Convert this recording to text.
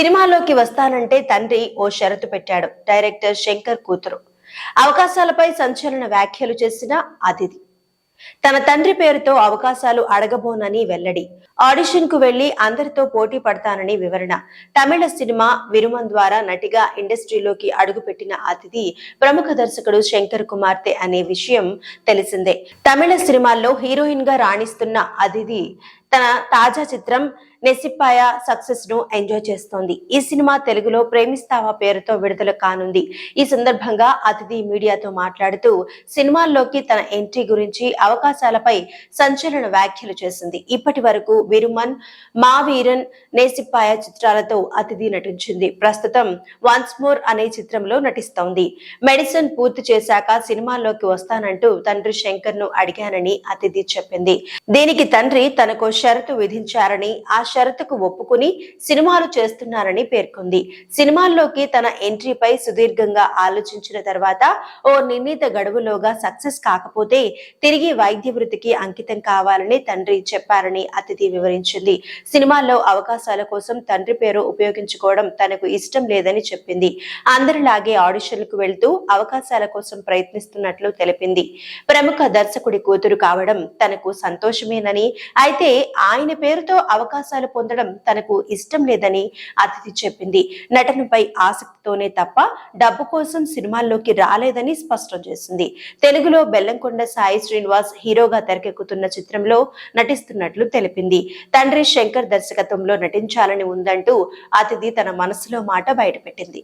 సినిమాలోకి వస్తానంటే తండ్రి ఓ షరతు పెట్టాడు. డైరెక్టర్ శంకర్ కూతురు అవకాశాలపై సంచలన వ్యాఖ్యలు చేసిన అతిథి తన తండ్రి పేరుతో అవకాశాలు అడగబోనని వెల్లడి. ఆడిషన్ కు వెళ్లి అందరితో పోటీ పడతానని వివరణ. తమిళ సినిమా విరుమన్ ద్వారా నటిగా ఇండస్ట్రీలోకి అడుగుపెట్టిన అతిథి ప్రముఖ దర్శకుడు శంకర్ కుమార్తె అనే విషయం తెలిసిందే. తమిళ సినిమాల్లో హీరోయిన్ గా రాణిస్తున్న అతిథి తన తాజా చిత్రం నెసిప్పాయ సక్సెస్ ను ఎంజాయ్ చేస్తోంది. ఈ సినిమా తెలుగులో ప్రేమిస్తావా పేరుతో విడుదల కానుంది. ఈ సందర్భంగా అతిథి మీడియాతో మాట్లాడుతూ సినిమాల్లోకి తన ఎంట్రీ గురించి, అవకాశాలపై సంచలన వ్యాఖ్యలు చేసింది. ఇప్పటి వరకు విరుమన్, మా వీరన్, నేసిప్పాయ చిత్రాలతో అతిథి నటించింది. ప్రస్తుతం వన్స్ మోర్ అనే చిత్రంలో నటిస్తోంది. మెడిసిన్ పూర్తి చేశాక సినిమాల్లోకి వస్తానంటూ తండ్రి శంకర్ ను అడిగానని అతిథి చెప్పింది. దీనికి తండ్రి తనకు షరతు విధించారని, ఆ షరతుకు ఒప్పుకుని సినిమాలు చేస్తున్నారని పేర్కొంది. సినిమాల్లోకి తన ఎంట్రీపై సుదీర్ఘంగా ఆలోచించిన తర్వాత ఓ నిర్ణీత గడువులోగా సక్సెస్ కాకపోతే తిరిగి వైద్య వృత్తికి అంకితం కావాలని తండ్రి చెప్పారని అతిథి వివరించింది. సినిమాల్లో అవకాశాల కోసం తండ్రి పేరు ఉపయోగించుకోవడం తనకు ఇష్టం లేదని చెప్పింది. అందరిలాగే ఆడిషన్లకు వెళ్తూ అవకాశాల కోసం ప్రయత్నిస్తున్నట్లు తెలిపింది. ప్రముఖ దర్శకుడి కూతురు కావడం తనకు సంతోషమేనని, అయితే ఆయన పేరుతో అవకాశాలు పొందడం తనకు ఇష్టం లేదని అతిథి చెప్పింది. నటనపై ఆసక్తితోనే తప్ప డబ్బు కోసం సినిమాల్లోకి రాలేదని స్పష్టం చేసింది. తెలుగులో బెల్లంకొండ సాయి శ్రీనివాస్ హీరోగా తెరకెక్కుతున్న చిత్రంలో నటిస్తున్నట్లు తెలిపింది. తండ్రి శంకర్ దర్శకత్వంలో నటించాలని ఉందంటూ అతిథి తన మనసులో మాట బయటపెట్టింది.